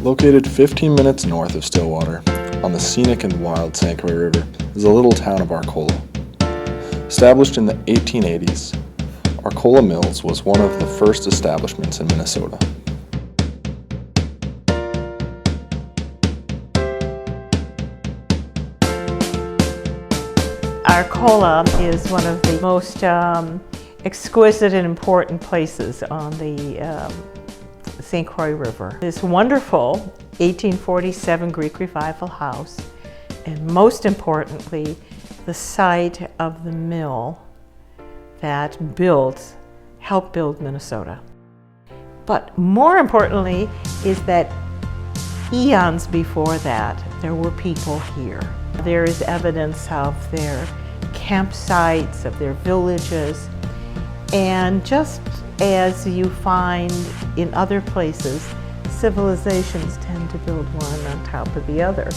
Located 15 minutes north of Stillwater, on the scenic and wild St. Croix River, is the little town of Arcola. Established in the 1880s, Arcola Mills was one of the first establishments in Minnesota. Arcola is one of the most exquisite and important places on the St. Croix River. This wonderful 1847 Greek Revival house, and most importantly, the site of the mill that helped build Minnesota. But more importantly is that eons before that, there were people here. There is evidence of their campsites, of their villages, and just as you find in other places, civilizations tend to build one on top of the other.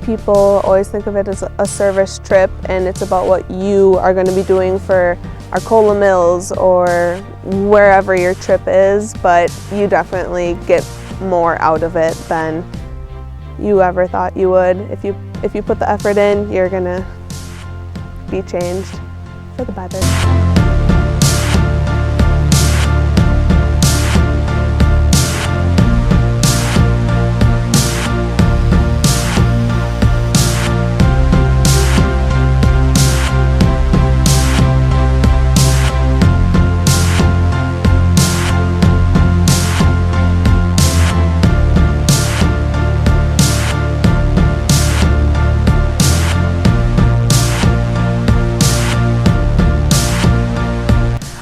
People always think of it as a service trip, and it's about what you are going to be doing for Arcola Mills or wherever your trip is, but you definitely get more out of it than you ever thought you would. If you put the effort in, you're going to be changed for the better.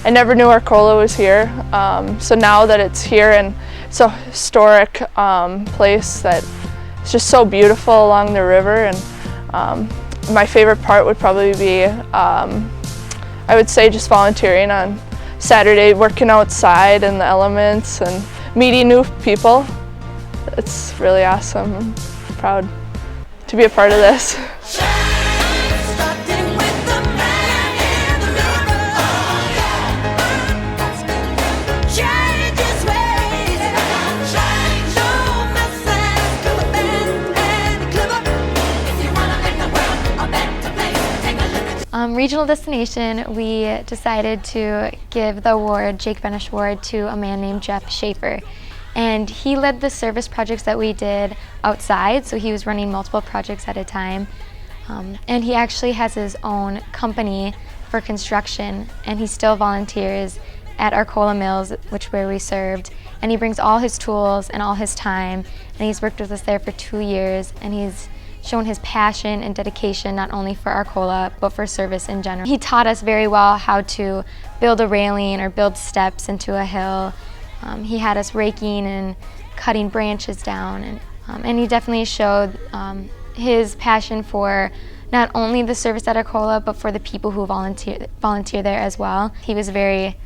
I never knew Arcola was here, so now that it's here and it's a historic place that is just so beautiful along the river, and my favorite part would probably be, I would say, just volunteering on Saturday, working outside in the elements and meeting new people. It's really awesome. I'm proud to be a part of this. Regional destination, we decided to give the award, Jake Benish Award, to a man named Jeff Schaefer. And he led the service projects that we did outside, so he was running multiple projects at a time. And he actually has his own company for construction, and he still volunteers at Arcola Mills, where we served. And he brings all his tools and all his time, and he's worked with us there for 2 years, and he's shown his passion and dedication not only for Arcola, but for service in general. He taught us very well how to build a railing or build steps into a hill. He had us raking and cutting branches down, and he definitely showed his passion for not only the service at Arcola, but for the people who volunteer there as well. He was very,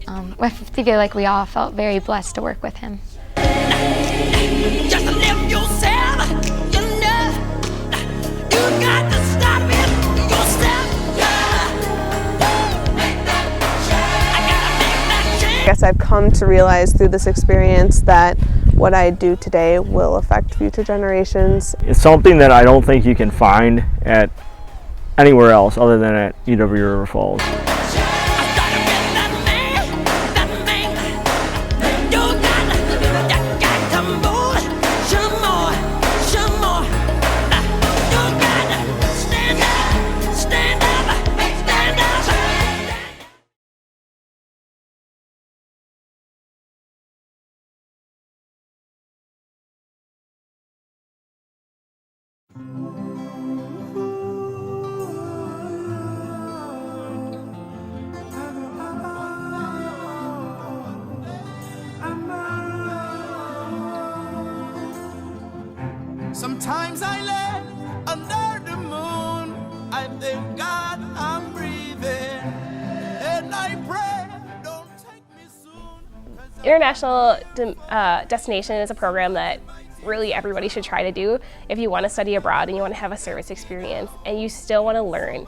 I feel like we all felt very blessed to work with him. Just live yourself, you know. You got to stop it yourself. Make that change. I gotta make that change. I guess I've come to realize through this experience that what I do today will affect future generations. It's something that I don't think you can find at anywhere else other than at UWRF Falls. Sometimes I love International Destination is a program that really everybody should try to do if you want to study abroad and you want to have a service experience and you still want to learn.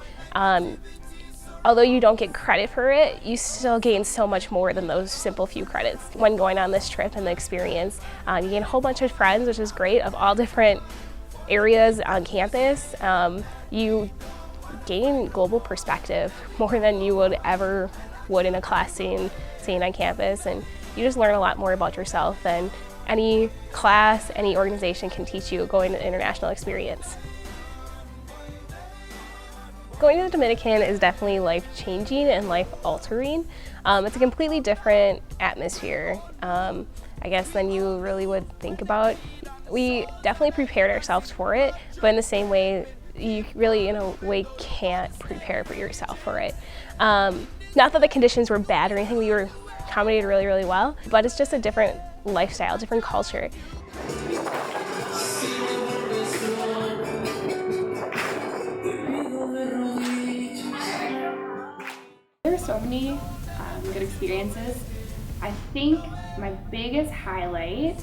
Although you don't get credit for it, you still gain so much more than those simple few credits when going on this trip and the experience. You gain a whole bunch of friends, which is great, of all different areas on campus. You gain global perspective more than you would in a class scene on campus, and you just learn a lot more about yourself than any class, any organization can teach you going to an international experience. Going to the Dominican is definitely life-changing and life-altering. It's a completely different atmosphere, I guess, than you really would think about. We definitely prepared ourselves for it, but in the same way, you really, in a way, can't prepare for yourself for it. Not that the conditions were bad or anything, we were accommodated really, really well, but it's just a different lifestyle, different culture. There were so many good experiences. I think my biggest highlight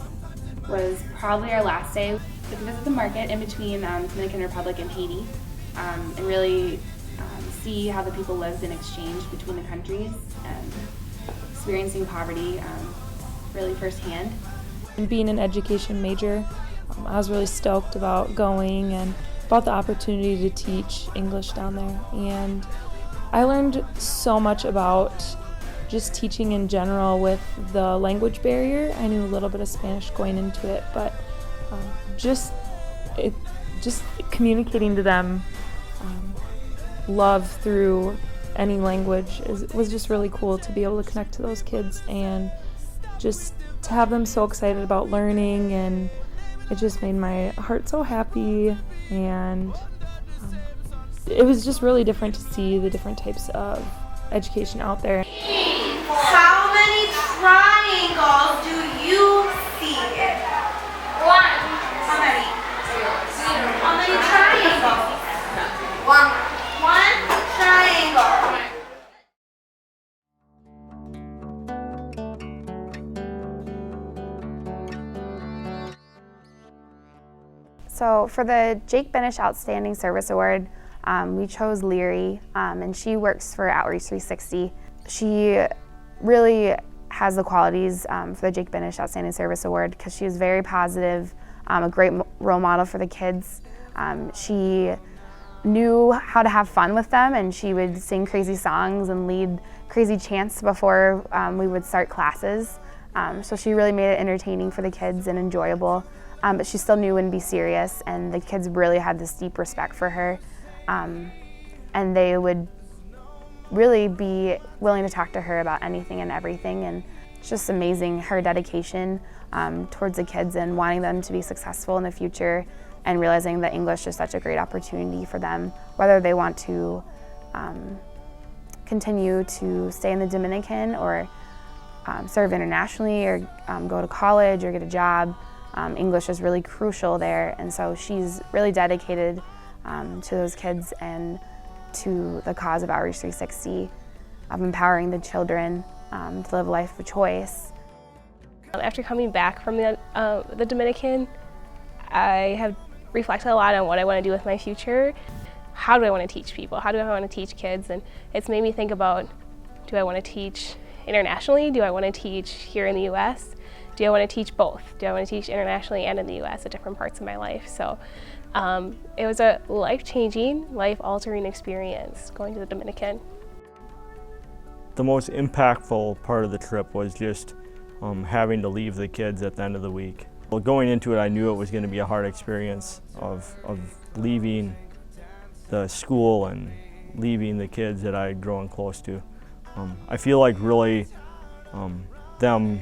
was probably our last day to visit the market in between Dominican Republic and Haiti, and really see how the people lived in exchange between the countries and experiencing poverty really firsthand. And being an education major, I was really stoked about going and about the opportunity to teach English down there. And I learned so much about just teaching in general with the language barrier. I knew a little bit of Spanish going into it, but just communicating to them love through any language was just really cool to be able to connect to those kids and just to have them so excited about learning, and it just made my heart so happy, and it was just really different to see the different types of education out there. How many triangles do you see? One. How many? How many triangles? One triangle. So for the Jake Benish Outstanding Service Award, we chose Leary, and she works for Outreach 360. She really has the qualities for the Jake Benish Outstanding Service Award because she was very positive, a great role model for the kids. She knew how to have fun with them, and she would sing crazy songs and lead crazy chants before we would start classes. So she really made it entertaining for the kids and enjoyable, but she still knew when to be serious, and the kids really had this deep respect for her. And they would really be willing to talk to her about anything and everything, and it's just amazing her dedication towards the kids and wanting them to be successful in the future, and realizing that English is such a great opportunity for them, whether they want to continue to stay in the Dominican or serve internationally or go to college or get a job. English is really crucial there, and so she's really dedicated to those kids and to the cause of Outreach 360, of empowering the children to live a life of choice. After coming back from the Dominican, I have reflected a lot on what I want to do with my future. How do I want to teach people? How do I want to teach kids? And it's made me think about, do I want to teach internationally? Do I want to teach here in the U.S.? Do I want to teach both? Do I want to teach internationally and in the U.S. at different parts of my life? So it was a life-changing, life-altering experience going to the Dominican. The most impactful part of the trip was just having to leave the kids at the end of the week. Well, going into it, I knew it was going to be a hard experience of leaving the school and leaving the kids that I had grown close to. I feel like really them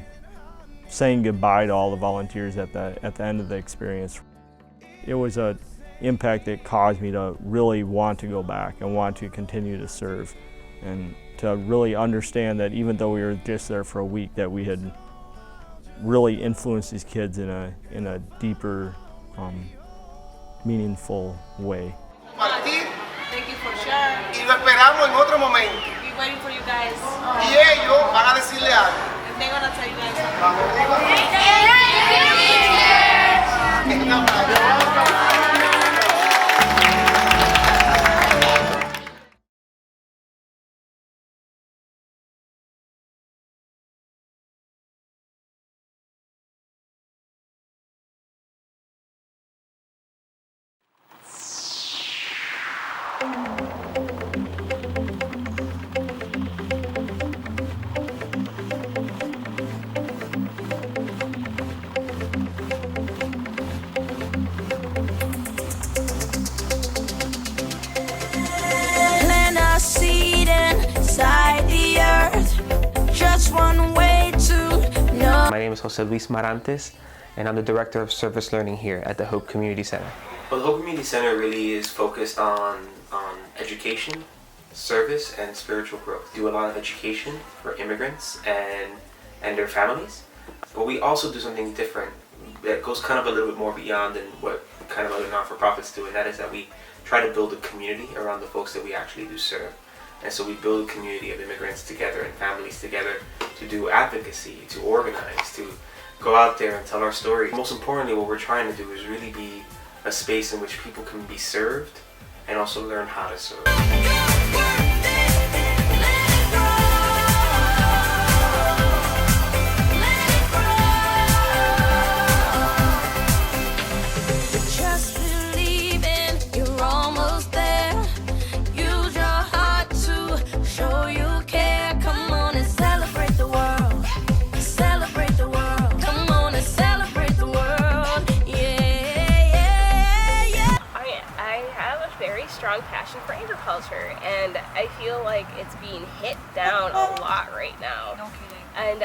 saying goodbye to all the volunteers at the end of the experience. It was an impact that caused me to really want to go back and want to continue to serve, and to really understand that even though we were just there for a week, that we had really influenced these kids in a deeper, meaningful way. Thank you for sharing. Y lo esperamos en otro momento. We're waiting for you guys. Y ellos van a decirle algo. And they're gonna tell you guys something. Plant a seed inside the earth. Just one way to know. My name is Jose Luis Marantes, and I'm the Director of Service Learning here at the Hope Community Center. Well, the Hope Community Center really is focused on education, service, and spiritual growth. We do a lot of education for immigrants and their families, but we also do something different that goes kind of a little bit more beyond than what kind of other not-for-profits do, and that is that we try to build a community around the folks that we actually do serve. And so we build a community of immigrants together and families together to do advocacy, to organize, to go out there and tell our story. Most importantly, what we're trying to do is really be a space in which people can be served and also learn how to serve. Just believing you're almost there. Use your heart to show you care. Come on and celebrate the world. Celebrate the world. Come on and celebrate the world. Yeah. I have a very strong passion for agriculture, and I feel like it's being hit down a lot right now. No kidding. And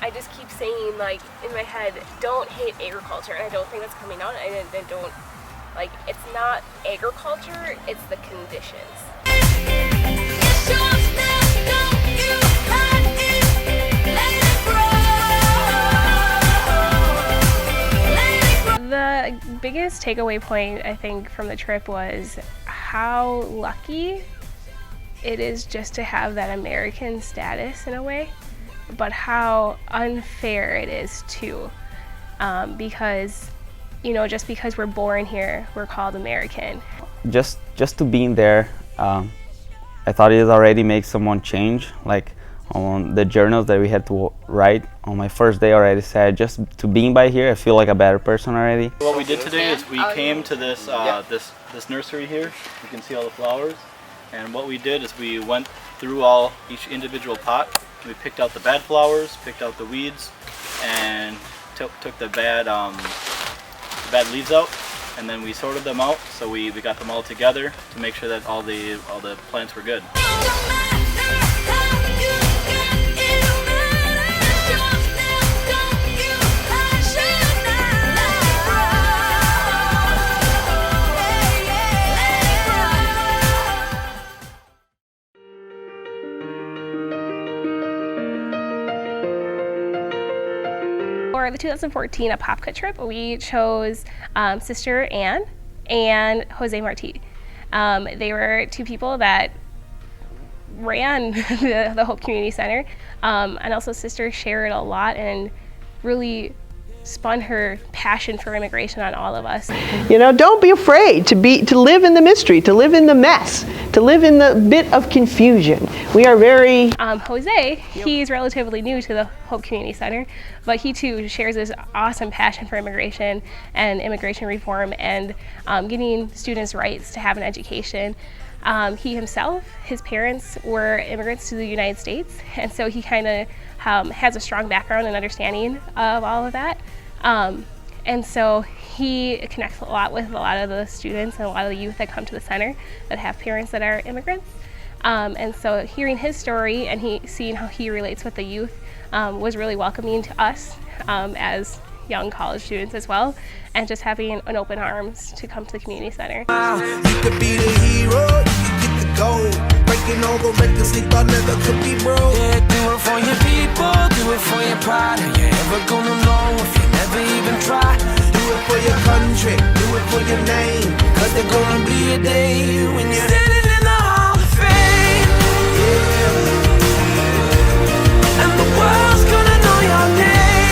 I just keep saying, like, in my head, don't hate agriculture, and I don't think that's coming out. I don't, like, it's not agriculture, it's the conditions. The biggest takeaway point, I think, from the trip was how lucky it is just to have that American status in a way, but how unfair it is too, because, you know, just because we're born here, we're called American. Just to being there, I thought it already makes someone change. Like on the journals that we had to write on my first day already said, just to being by here, I feel like a better person already. What we did today is we came to this this nursery here. You can see all the flowers, and what we did is we went through each individual pot. We picked out the bad flowers, picked out the weeds, and took the bad leaves out, and then we sorted them out. So we got them all together to make sure that all the plants were good. For the 2014 Apopka trip, we chose Sister Anne and Jose Marti. They were two people that ran the Hope Community Center, and also Sister shared a lot and really spun her passion for immigration on all of us. You know, don't be afraid to live in the mystery, to live in the mess, to live in the bit of confusion. We are very... Jose, he's relatively new to the Hope Community Center, but he too shares this awesome passion for immigration and immigration reform and getting students' rights to have an education. He himself, his parents were immigrants to the United States, and so he kind of has a strong background and understanding of all of that. And so he connects a lot with a lot of the students and a lot of the youth that come to the center that have parents that are immigrants. And so hearing his story and seeing how he relates with the youth was really welcoming to us as young college students as well, and just having an open arms to come to the community center. You could be the hero, you could get the gold. Breaking all the records they thought never could be broke. Yeah, do it for your people, do it for your pride. Are you ever gonna know if you never even try? Do it for your country, do it for your name. Cause there's gonna be a day when you're standing in the Hall of Fame. Yeah. And the world's gonna know your name.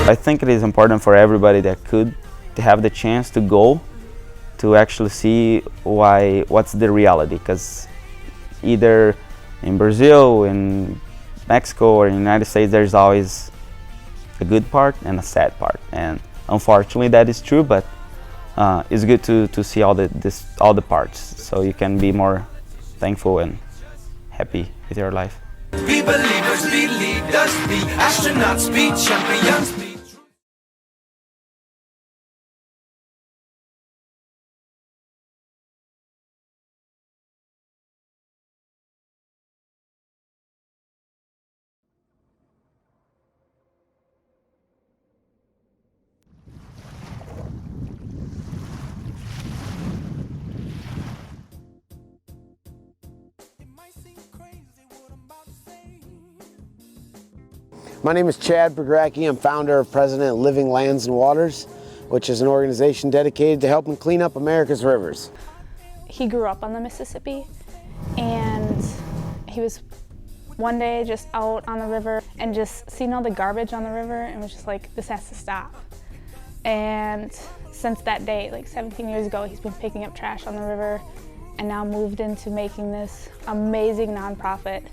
I think it is important for everybody that could to have the chance to go to actually see what's the reality, because either in Brazil, in Mexico, or in the United States, there's always a good part and a sad part, and unfortunately that is true, but it's good to see all the parts, so you can be more thankful and happy with your life. Be believers, be leaders, be astronauts, be champions, be My name is Chad Bergracki. I'm founder and president of Living Lands and Waters, which is an organization dedicated to helping clean up America's rivers. He grew up on the Mississippi, and he was one day just out on the river and just seeing all the garbage on the river and was just like, this has to stop. And since that day, like 17 years ago, he's been picking up trash on the river and now moved into making this amazing nonprofit.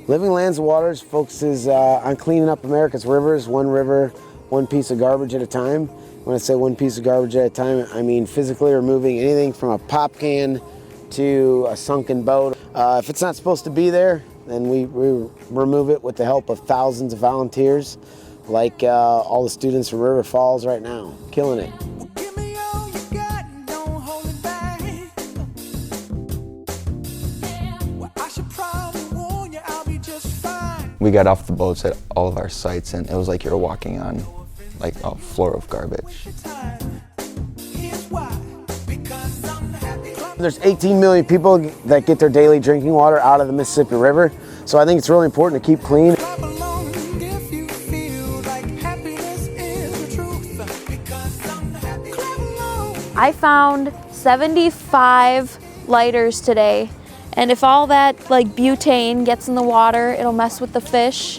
Living Lands and Waters focuses on cleaning up America's rivers, one river, one piece of garbage at a time. When I say one piece of garbage at a time, I mean physically removing anything from a pop can to a sunken boat. If it's not supposed to be there, then we remove it with the help of thousands of volunteers, like all the students from River Falls right now, killing it. We got off the boats at all of our sites, and it was like you were walking on like a floor of garbage. There's 18 million people that get their daily drinking water out of the Mississippi River, so I think it's really important to keep clean. I found 75 lighters today. And if all that like butane gets in the water, it'll mess with the fish.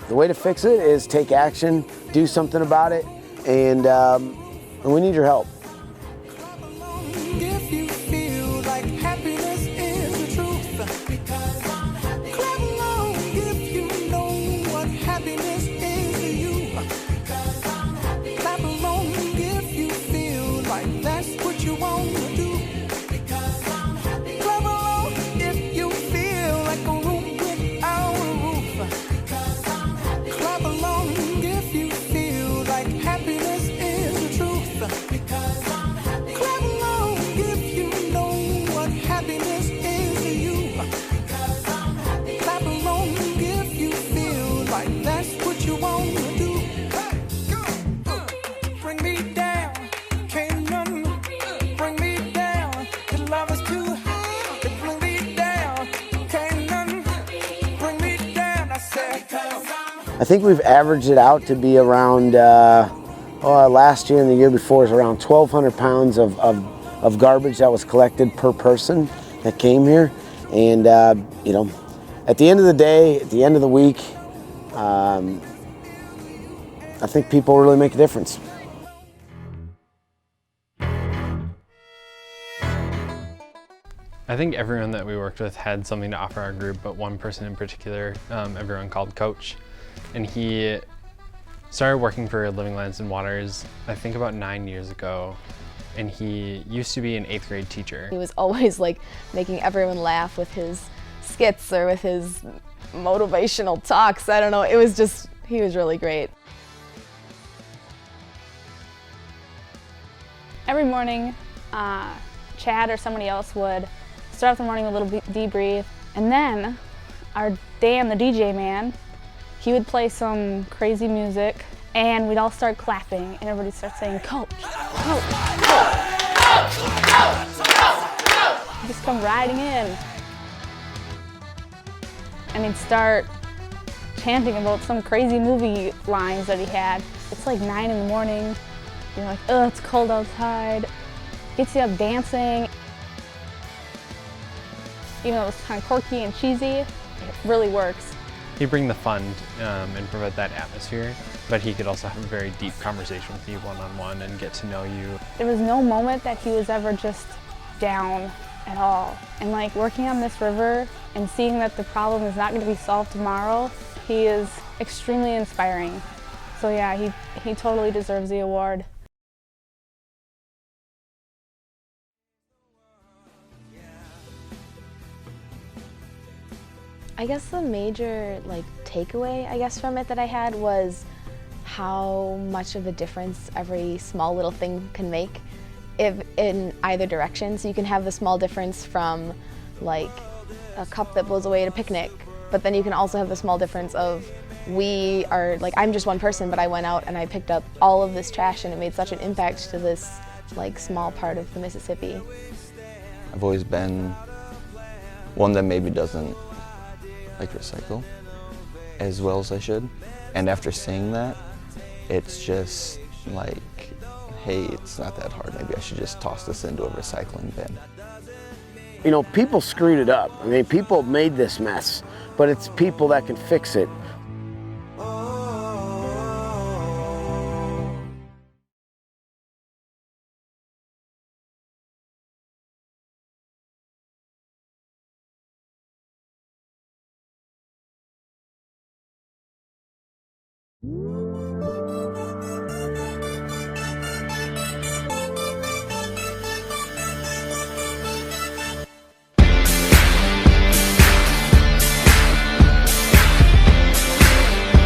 The way to fix it is take action, do something about it, and we need your help. I think we've averaged it out to be around, last year and the year before is around 1,200 pounds of garbage that was collected per person that came here. And, you know, at the end of the day, at the end of the week, I think people really make a difference. I think everyone that we worked with had something to offer our group, but one person in particular, everyone called Coach. And he started working for Living Lands and Waters, I think about 9 years ago. And he used to be an 8th grade teacher. He was always like making everyone laugh with his skits or with his motivational talks. I don't know, it was just, he was really great. Every morning, Chad or somebody else would start off the morning with a little debrief, and then our Dan, the DJ man, he would play some crazy music, and we'd all start clapping, and everybody starts saying, "Coach, Coach, Coach." Just come riding in. And he'd start chanting about some crazy movie lines that he had. It's like 9 in the morning. You're like, oh, it's cold outside. Gets you up dancing. Even though it's kind of quirky and cheesy, it really works. He'd bring the fun and provide that atmosphere, but he could also have a very deep conversation with you one-on-one and get to know you. There was no moment that he was ever just down at all. And like working on this river and seeing that the problem is not going to be solved tomorrow, he is extremely inspiring. So yeah, he totally deserves the award. I guess the major takeaway from it that I had was how much of a difference every small little thing can make if in either direction. So you can have the small difference from like a cup that blows away at a picnic, but then you can also have the small difference of I'm just one person, but I went out and I picked up all of this trash and it made such an impact to this small part of the Mississippi. I've always been one that maybe doesn't recycle as well as I should. And after seeing that, it's just like, hey, it's not that hard. Maybe I should just toss this into a recycling bin. You know, people screwed it up. I mean, people made this mess, but it's people that can fix it.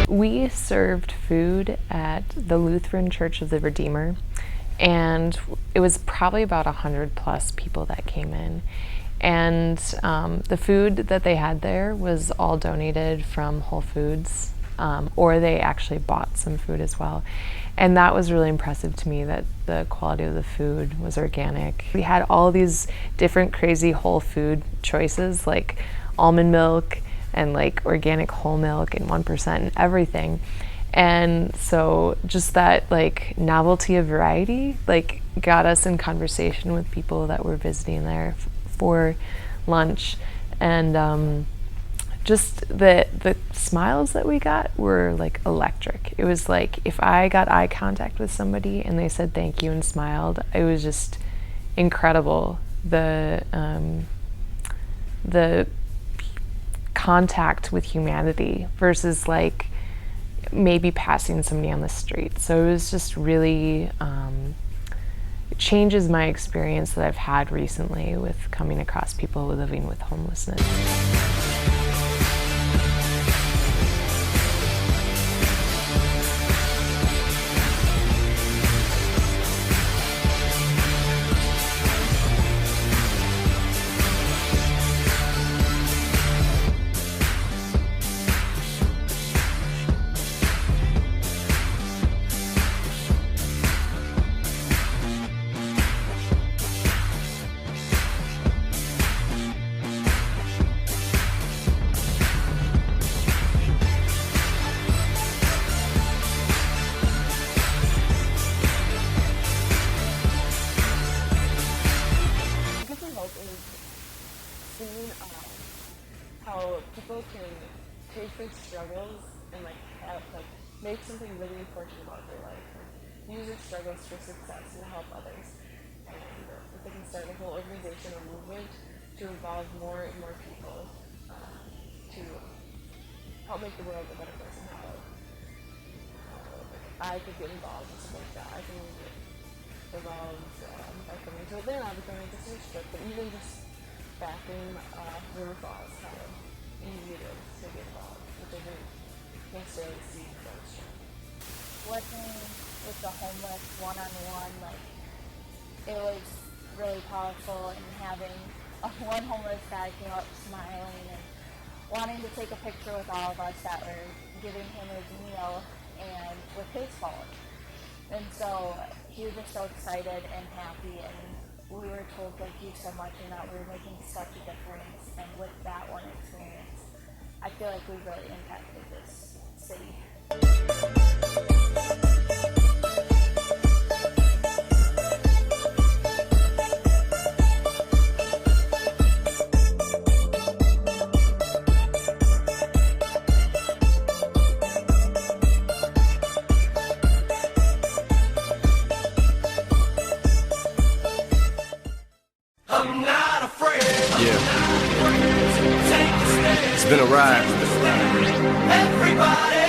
We served food at the Lutheran Church of the Redeemer, and it was probably about 100+ people that came in. And the food that they had there was all donated from Whole Foods, or they actually bought some food as well. And that was really impressive to me, that the quality of the food was organic. We had all these different crazy whole food choices, like almond milk and organic whole milk and 1% and everything. And so just that novelty of variety got us in conversation with people that were visiting there for lunch. And just the smiles that we got were electric. It was if I got eye contact with somebody and they said thank you and smiled, it was just incredible. The contact with humanity versus maybe passing somebody on the street. So it was just really, it changes my experience that I've had recently with coming across people living with homelessness. How people can take their struggles and make something really important about their life. Use their struggles for success and help others. And if they can start a whole organization or movement to involve more and more people to help make the world a better place and how I could get involved in something like that. I can get involved by coming to Atlanta, becoming a business trip, but even just backing River Falls, how easy it is to get involved, which I think necessarily see those. Working with the homeless one-on-one, it was really powerful, and having one homeless guy came up smiling and wanting to take a picture with all of us that were giving him his meal and with his phone. And so he was just so excited and happy, and we were told to do so much and that we were making such a difference, and with that one experience, I feel like we really impacted this city. I'm not afraid. Yeah. It's been a ride.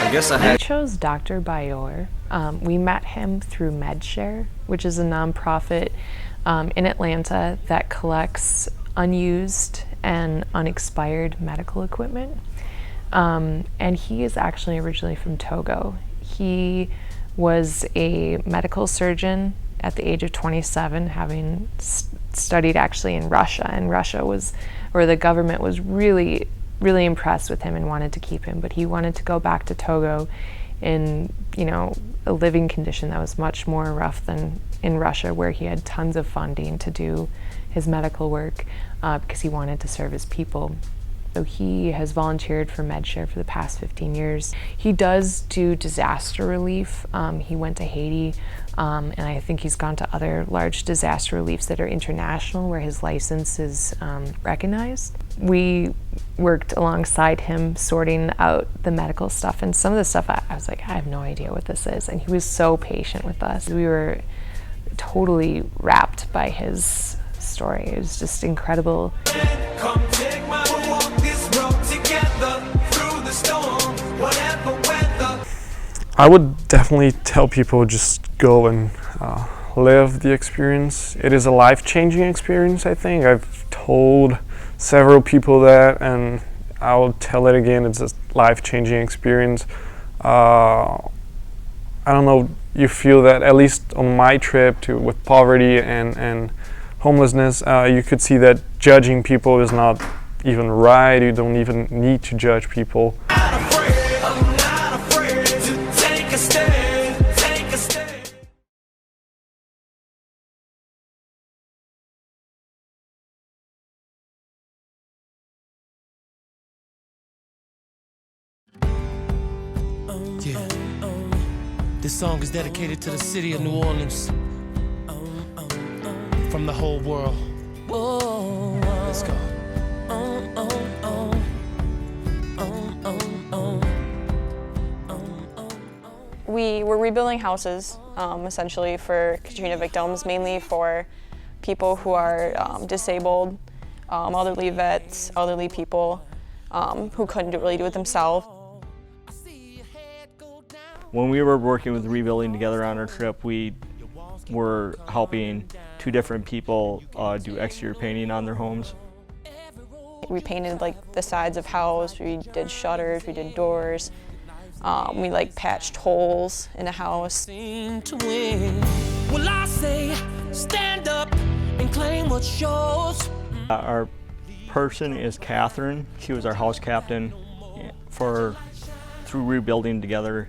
I guess I We chose Dr. Bayor. We met him through MedShare, which is a nonprofit in Atlanta that collects unused and unexpired medical equipment. And he is actually originally from Togo. He was a medical surgeon at the age of 27, having studied actually in Russia. And Russia was, or the government was really impressed with him and wanted to keep him. But he wanted to go back to Togo in, you know, a living condition that was much more rough than in Russia, where he had tons of funding to do his medical work because he wanted to serve his people. So he has volunteered for MedShare for the past 15 years. He does do disaster relief. He went to Haiti, and I think he's gone to other large disaster reliefs that are international, where his license is recognized. We worked alongside him sorting out the medical stuff, and some of the stuff I was like, I have no idea what this is, and he was so patient with us. We were totally wrapped by his story. It was just incredible. Come take my walk this road together through the storm, whatever weather. I would definitely tell people just go and live the experience. It is a life-changing experience, I think. I've told several people that, and I'll tell it again. It's a life-changing experience. I don't know, you feel that, at least on my trip with poverty and homelessness, you could see that judging people is not even right. You don't even need to judge people. I'm not afraid to take a stand, take a stand. Yeah. This song is dedicated to the city of New Orleans. From the whole world. Let's go. We were rebuilding houses, essentially for Katrina victims, mainly for people who are disabled, elderly vets, elderly people who couldn't really do it themselves. When we were working with Rebuilding Together on our trip, we were helping 2 different people do exterior painting on their homes. We painted like the sides of house, we did shutters, we did doors, we like patched holes in a house. Well, I say, stand up and claim what's yours. Our person is Catherine. She was our house captain through Rebuilding Together,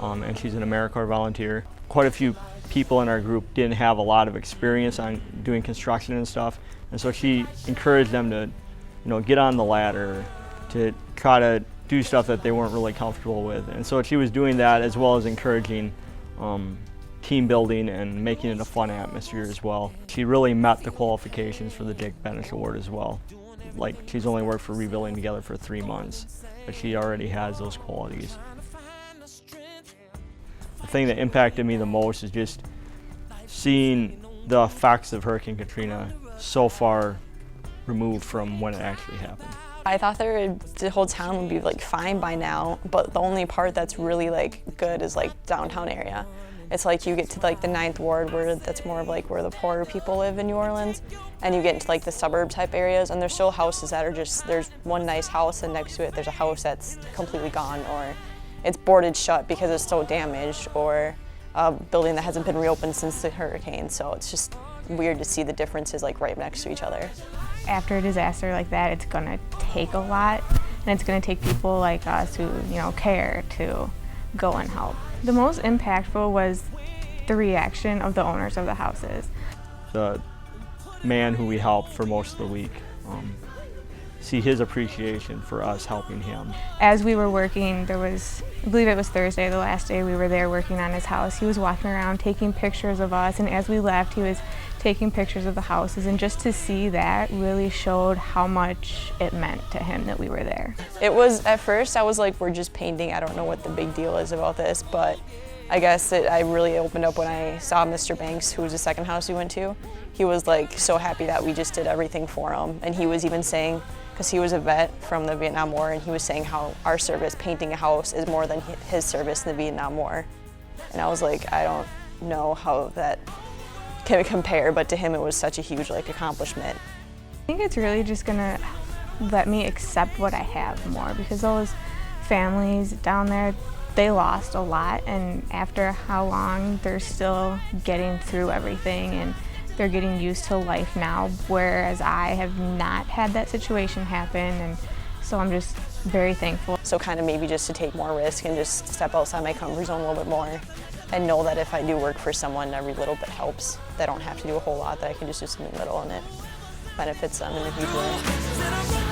and she's an AmeriCorps volunteer. Quite a few people in our group didn't have a lot of experience on doing construction and stuff, and so she encouraged them to, you know, get on the ladder, to try to do stuff that they weren't really comfortable with. And so she was doing that, as well as encouraging team building and making it a fun atmosphere as well. She really met the qualifications for the Jake Benish Award as well. Like, she's only worked for Rebuilding Together for 3 months, but she already has those qualities. The thing that impacted me the most is just seeing the effects of Hurricane Katrina so far removed from when it actually happened. I thought the whole town would be like fine by now, but the only part that's really like good is like downtown area. It's like you get to like the 9th Ward, where that's more of like where the poorer people live in New Orleans, and you get into like the suburb type areas, and there's still houses that are just, there's one nice house and next to it there's a house that's completely gone, or it's boarded shut because it's so damaged, or a building that hasn't been reopened since the hurricane. So it's just weird to see the differences like right next to each other. After a disaster like that, it's going to take a lot, and it's going to take people like us who, you know, care to go and help. The most impactful was the reaction of the owners of the houses. The man who we helped for most of the week, see his appreciation for us helping him. As we were working, I believe it was Thursday, the last day we were there working on his house, he was walking around taking pictures of us, and as we left he was taking pictures of the houses, and just to see that really showed how much it meant to him that we were there. It was, at first I was like, we're just painting, I don't know what the big deal is about this, but I guess I really opened up when I saw Mr. Banks, who was the second house we went to. He was like so happy that we just did everything for him, and he was even saying, because he was a vet from the Vietnam War, and he was saying how our service painting a house is more than his service in the Vietnam War. And I was like, I don't know how that can compare, but to him it was such a huge accomplishment. I think it's really just gonna let me accept what I have more, because those families down there, they lost a lot, and after how long they're still getting through everything, and they're getting used to life now, whereas I have not had that situation happen, and so I'm just very thankful. So kind of maybe just to take more risk and just step outside my comfort zone a little bit more, and know that if I do work for someone, every little bit helps. That I don't have to do a whole lot, that I can just do something little and it benefits them in a huge way.